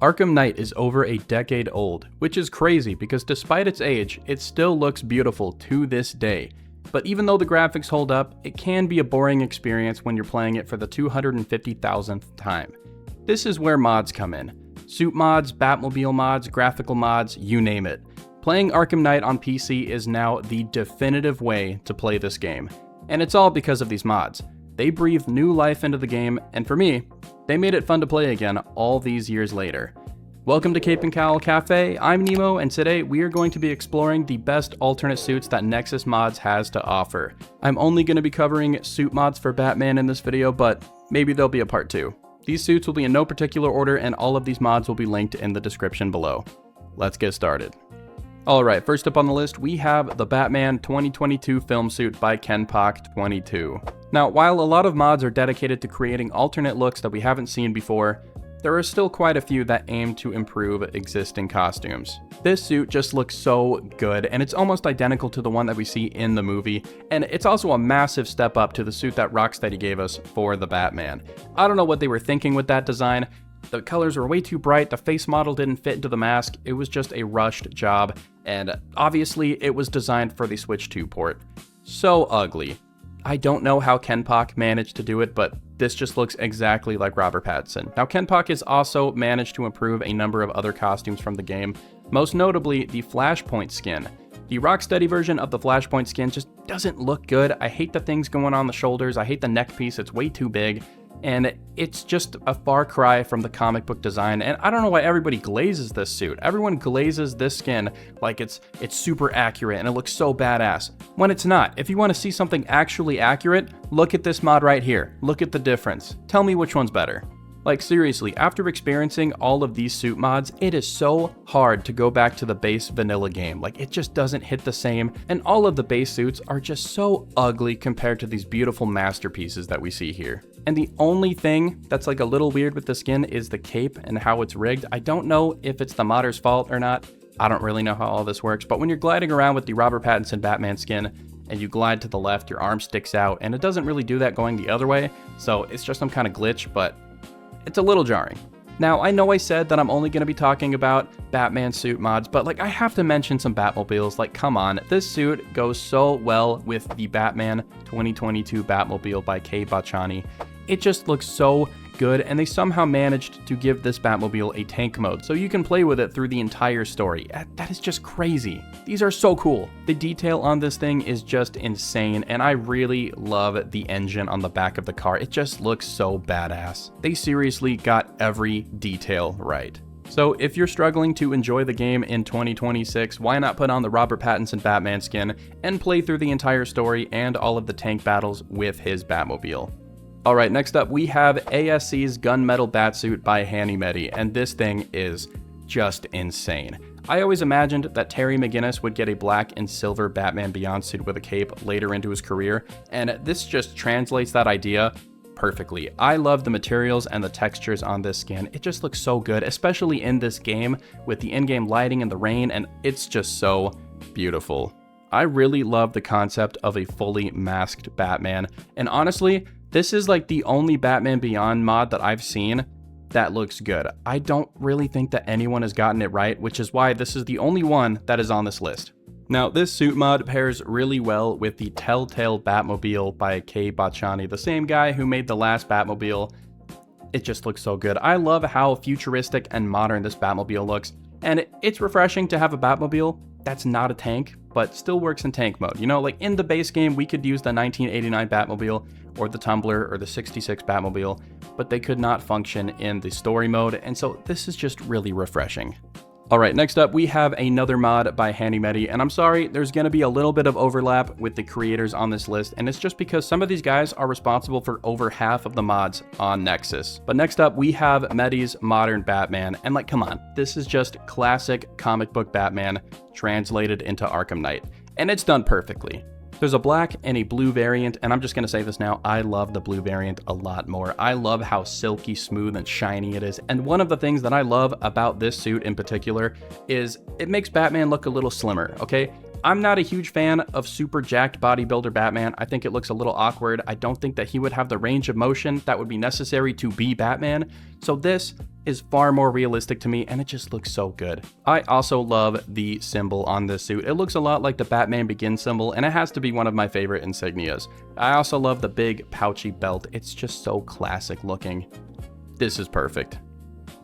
Arkham Knight is over a decade old, which is crazy because despite its age, it still looks beautiful to this day. But even though the graphics hold up, it can be a boring experience when you're playing it for the 250,000th time. This is where mods come in. Suit mods, Batmobile mods, graphical mods, you name it. Playing Arkham Knight on PC is now the definitive way to play this game. And it's all because of these mods. They breathe new life into the game, and for me, they made it fun to play again all these years later. Welcome to Cape and Cowl Cafe, I'm Nemo, and today we are going to be exploring the best alternate suits that Nexus Mods has to offer. I'm only going to be covering suit mods for Batman in this video, but maybe there'll be a part 2. These suits will be in no particular order, and all of these mods will be linked in the description below. Let's get started. Alright, first up on the list, we have the Batman 2022 film suit by Kenpock22. Now, while a lot of mods are dedicated to creating alternate looks that we haven't seen before, there are still quite a few that aim to improve existing costumes. This suit just looks so good, and it's almost identical to the one that we see in the movie, and it's also a massive step up to the suit that Rocksteady gave us for the Batman. I don't know what they were thinking with that design. The colors were way too bright, the face model didn't fit into the mask, it was just a rushed job, and obviously it was designed for the Switch 2 port. So ugly. I don't know how Kenpock managed to do it, but this just looks exactly like Robert Pattinson. Now, Kenpock has also managed to improve a number of other costumes from the game, most notably the Flashpoint skin. The Rocksteady version of the Flashpoint skin just doesn't look good. I hate the things going on the shoulders, I hate the neck piece, it's way too big, and it's just a far cry from the comic book design, and I don't know why everybody glazes this suit. Everyone glazes this skin like it's super accurate and it looks so badass, when it's not. If you want to see something actually accurate, look at this mod right here. Look at the difference. Tell me which one's better. Like seriously, after experiencing all of these suit mods, it is so hard to go back to the base vanilla game. Like, it just doesn't hit the same, and all of the base suits are just so ugly compared to these beautiful masterpieces that we see here. And the only thing that's like a little weird with the skin is the cape and how it's rigged. I don't know if it's the modder's fault or not. I don't really know how all this works, but when you're gliding around with the Robert Pattinson Batman skin and you glide to the left, your arm sticks out, and it doesn't really do that going the other way, so it's just some kind of glitch, but it's a little jarring. Now, I know I said that I'm only going to be talking about Batman suit mods, but like, I have to mention some Batmobiles. Like, come on, this suit goes so well with the Batman 2022 Batmobile by Caped. It just looks so good, and they somehow managed to give this Batmobile a tank mode, so you can play with it through the entire story. That is just crazy. These are so cool. The detail on this thing is just insane, and I really love the engine on the back of the car. It just looks so badass. They seriously got every detail right. So if you're struggling to enjoy the game in 2026, why not put on the Robert Pattinson Batman skin and play through the entire story and all of the tank battles with his Batmobile. Alright, next up we have ASC's Gunmetal Batsuit by Hannymedi, and this thing is just insane. I always imagined that Terry McGinnis would get a black and silver Batman Beyond suit with a cape later into his career, and this just translates that idea perfectly. I love the materials and the textures on this skin. It just looks so good, especially in this game with the in-game lighting and the rain, and it's just so beautiful. I really love the concept of a fully masked Batman, and honestly, this is like the only Batman Beyond mod that I've seen that looks good. I don't really think that anyone has gotten it right, which is why this is the only one that is on this list. Now, this suit mod pairs really well with the Telltale Batmobile by Caped, the same guy who made the last Batmobile. It just looks so good. I love how futuristic and modern this Batmobile looks, and it's refreshing to have a Batmobile that's not a tank, but still works in tank mode. You know, like in the base game, we could use the 1989 Batmobile or the Tumbler or the 66 Batmobile, but they could not function in the story mode, and so this is just really refreshing. Alright, next up we have another mod by Hannymedi, and I'm sorry, there's going to be a little bit of overlap with the creators on this list, and it's just because some of these guys are responsible for over half of the mods on Nexus. But next up we have Medi's Modern Batman, and like, come on, this is just classic comic book Batman translated into Arkham Knight, and it's done perfectly. There's a black and a blue variant, and I'm just going to say this now, I love the blue variant a lot more. I love how silky smooth and shiny it is, and one of the things that I love about this suit in particular is it makes Batman look a little slimmer, okay? I'm not a huge fan of super jacked bodybuilder Batman. I think it looks a little awkward. I don't think that he would have the range of motion that would be necessary to be Batman. So this is far more realistic to me, and it just looks so good. I also love the symbol on this suit. It looks a lot like the Batman Begins symbol, and it has to be one of my favorite insignias. I also love the big pouchy belt. It's just so classic looking. This is perfect.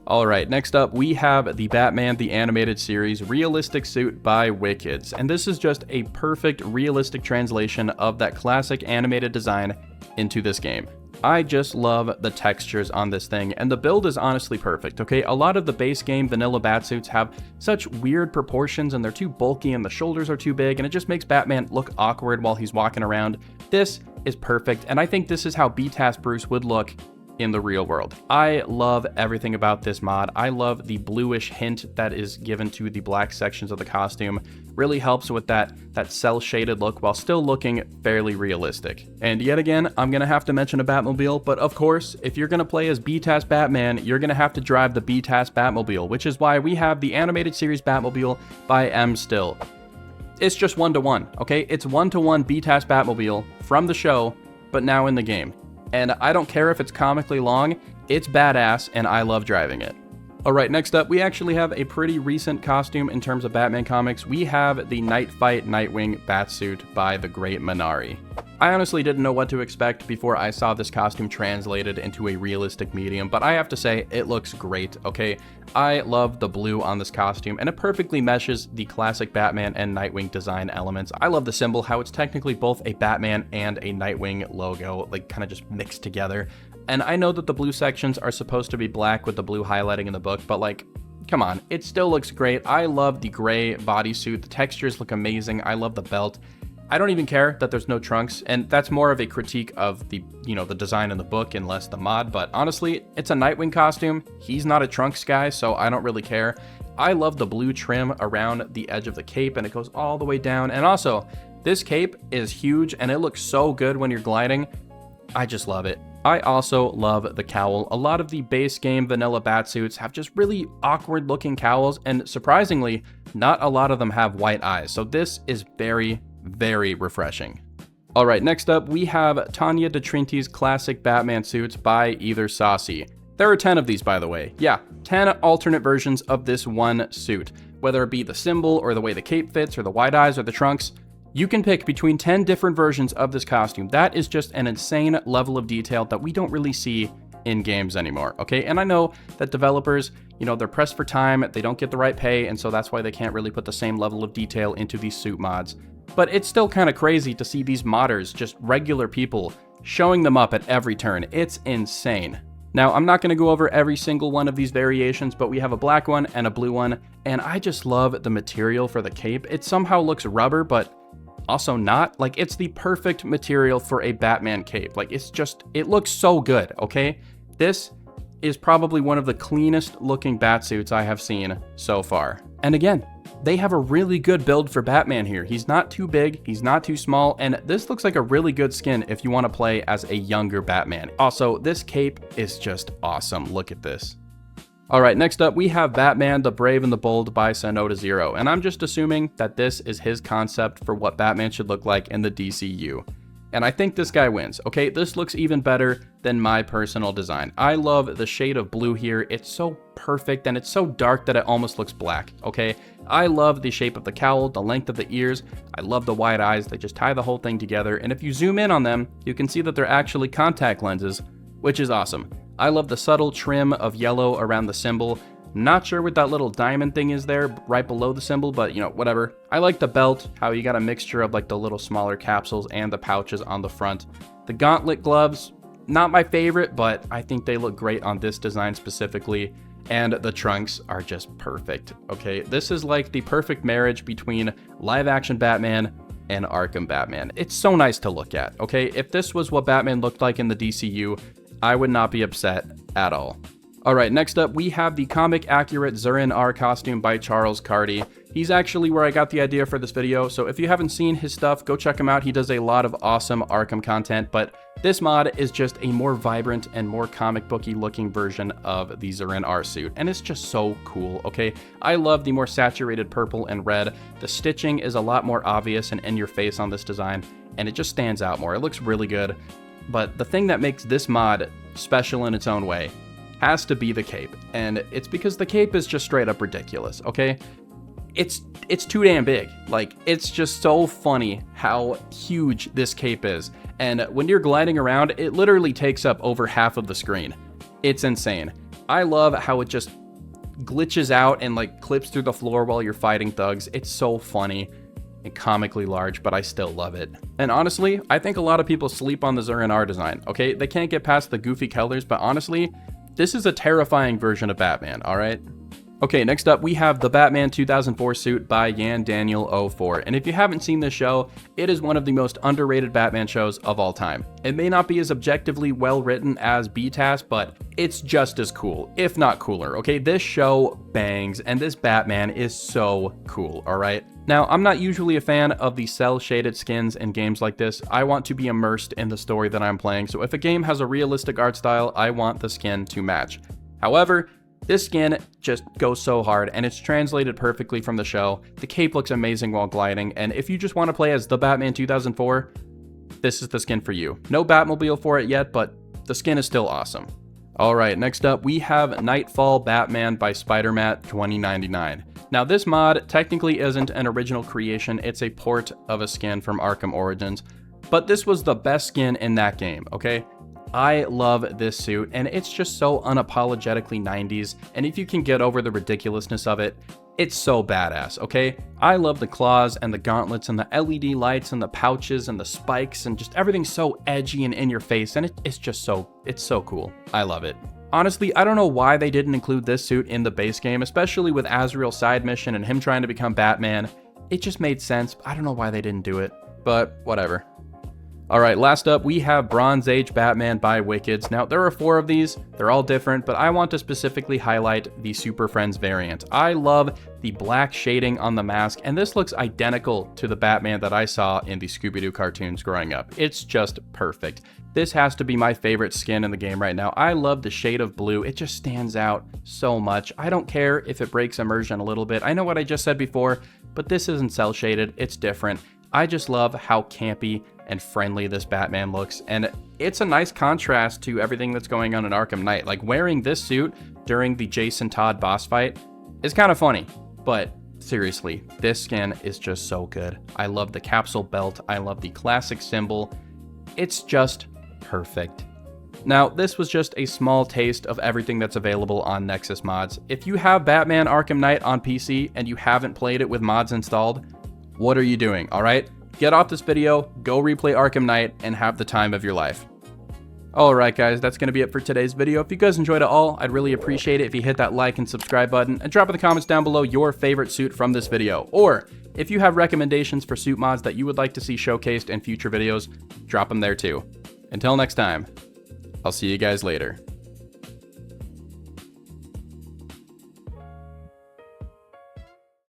Alright, next up we have the Batman the Animated Series realistic suit by Wickeds, and this is just a perfect realistic translation of that classic animated design into this game. I just love the textures on this thing, and the build is honestly perfect, okay? A lot of the base game vanilla Batsuits have such weird proportions, and they're too bulky, and the shoulders are too big, and it just makes Batman look awkward while he's walking around. This is perfect, and I think this is how B-Task Bruce would look in the real world. I love everything about this mod. I love the bluish hint that is given to the black sections of the costume. Really helps with that cell shaded look while still looking fairly realistic. And yet again, I'm gonna have to mention a Batmobile, but of course, if you're gonna play as B-Task Batman, you're gonna have to drive the B-Task Batmobile, which is why we have the animated series Batmobile by M. Still. It's just 1-to-1, okay? It's 1-to-1 B-Task Batmobile from the show, but now in the game. And I don't care if it's comically long, it's badass, and I love driving it. Alright, next up, we actually have a pretty recent costume in terms of Batman comics. We have the Night Fight Nightwing Batsuit by the Great Minari. I honestly didn't know what to expect before I saw this costume translated into a realistic medium, but I have to say, it looks great, okay? I love the blue on this costume, and it perfectly meshes the classic Batman and Nightwing design elements. I love the symbol, how it's technically both a Batman and a Nightwing logo, like kind of just mixed together. And I know that the blue sections are supposed to be black with the blue highlighting in the book, but like, come on, it still looks great. I love the gray bodysuit, the textures look amazing, I love the belt. I don't even care that there's no trunks, and that's more of a critique of the, the design in the book and less the mod, but honestly, it's a Nightwing costume. He's not a trunks guy, so I don't really care. I love the blue trim around the edge of the cape, and it goes all the way down, and also, this cape is huge, and it looks so good when you're gliding. I just love it. I also love the cowl. A lot of the base game vanilla Batsuits have just really awkward looking cowls, and surprisingly, not a lot of them have white eyes, so this is very refreshing. Alright, next up we have Tanya DeTrinti's classic Batman suits by Either Saucy. There are 10 of these, by the way. Yeah, 10 alternate versions of this one suit. Whether it be the symbol, or the way the cape fits, or the white eyes, or the trunks, you can pick between 10 different versions of this costume. That is just an insane level of detail that we don't really see in games anymore, okay? And I know that developers, they're pressed for time, they don't get the right pay, and so that's why they can't really put the same level of detail into these suit mods. But it's still kind of crazy to see these modders, just regular people, showing them up at every turn. It's insane. Now, I'm not going to go over every single one of these variations, but we have a black one and a blue one, and I just love the material for the cape. It somehow looks rubber, but also not. Like, it's the perfect material for a Batman cape. Like, it looks so good, okay? This is probably one of the cleanest looking Batsuits I have seen so far. And again, they have a really good build for Batman here. He's not too big, he's not too small, and this looks like a really good skin if you want to play as a younger Batman. Also, this cape is just awesome. Look at this. Alright, next up we have Batman the Brave and the Bold by Sonoda Zero, and I'm just assuming that this is his concept for what Batman should look like in the DCU. And I think this guy wins, okay? This looks even better than my personal design. I love the shade of blue here. It's so perfect, and it's so dark that it almost looks black, okay? I love the shape of the cowl, the length of the ears. I love the wide eyes. They just tie the whole thing together. And if you zoom in on them, you can see that they're actually contact lenses, which is awesome. I love the subtle trim of yellow around the symbol. Not sure what that little diamond thing is there right below the symbol, but whatever. I like the belt, how you got a mixture of like the little smaller capsules and the pouches on the front. The gauntlet gloves, not my favorite, but I think they look great on this design specifically. And the trunks are just perfect, okay? This is like the perfect marriage between live action Batman and Arkham Batman. It's so nice to look at, okay? If this was what Batman looked like in the DCU, I would not be upset at all. Alright, next up we have the comic accurate Zuran R costume by Charles Carty. He's actually where I got the idea for this video, so if you haven't seen his stuff, go check him out. He does a lot of awesome Arkham content, but this mod is just a more vibrant and more comic booky looking version of the Zuran R suit, and it's just so cool, okay? I love the more saturated purple and red. The stitching is a lot more obvious and in your face on this design, and it just stands out more. It looks really good, but the thing that makes this mod special in its own way has to be the cape, and it's because the cape is just straight up ridiculous, okay? It's too damn big. Like, it's just so funny how huge this cape is. And when you're gliding around, it literally takes up over half of the screen. It's insane. I love how it just glitches out and like clips through the floor while you're fighting thugs. It's so funny and comically large, but I still love it. And honestly, I think a lot of people sleep on the Zuran R design, okay? They can't get past the goofy colors, but honestly, this is a terrifying version of Batman, all right? Okay, next up we have the Batman 2004 suit by Yan Daniel 04, and if you haven't seen this show, it is one of the most underrated Batman shows of all time. It may not be as objectively well written as BTAS, but it's just as cool, if not cooler, okay? This show bangs, and this Batman is so cool, alright? Now, I'm not usually a fan of the cel-shaded skins in games like this. I want to be immersed in the story that I'm playing, so if a game has a realistic art style, I want the skin to match. However, this skin just goes so hard, and it's translated perfectly from the show. The cape looks amazing while gliding, and if you just want to play as the Batman 2004, this is the skin for you. No Batmobile for it yet, but the skin is still awesome. Alright, next up we have Knightfall Batman by Spider-Matt 2099. Now this mod technically isn't an original creation, it's a port of a skin from Arkham Origins, but this was the best skin in that game, okay? I love this suit, and it's just so unapologetically 90s, and if you can get over the ridiculousness of it, it's so badass, okay? I love the claws and the gauntlets and the LED lights and the pouches and the spikes and just everything so edgy and in your face, and it's so cool. I love it. Honestly, I don't know why they didn't include this suit in the base game, especially with Azrael's side mission and him trying to become Batman. It just made sense. I don't know why they didn't do it, but whatever. Alright, last up we have Bronze Age Batman by Wickeds. Now there are 4 of these, they're all different, but I want to specifically highlight the Super Friends variant. I love the black shading on the mask, and this looks identical to the Batman that I saw in the Scooby-Doo cartoons growing up. It's just perfect. This has to be my favorite skin in the game right now. I love the shade of blue, it just stands out so much. I don't care if it breaks immersion a little bit. I know what I just said before, but this isn't cel shaded, it's different. I just love how campy and friendly this Batman looks, and it's a nice contrast to everything that's going on in Arkham Knight. Like, wearing this suit during the Jason Todd boss fight is kind of funny, but seriously, this skin is just so good. I love the capsule belt, I love the classic symbol, it's just perfect. Now, this was just a small taste of everything that's available on Nexus Mods. If you have Batman Arkham Knight on PC and you haven't played it with mods installed, what are you doing, alright? Get off this video, go replay Arkham Knight, and have the time of your life. Alright guys, that's going to be it for today's video. If you guys enjoyed it all, I'd really appreciate it if you hit that like and subscribe button, and drop in the comments down below your favorite suit from this video. Or, if you have recommendations for suit mods that you would like to see showcased in future videos, drop them there too. Until next time, I'll see you guys later.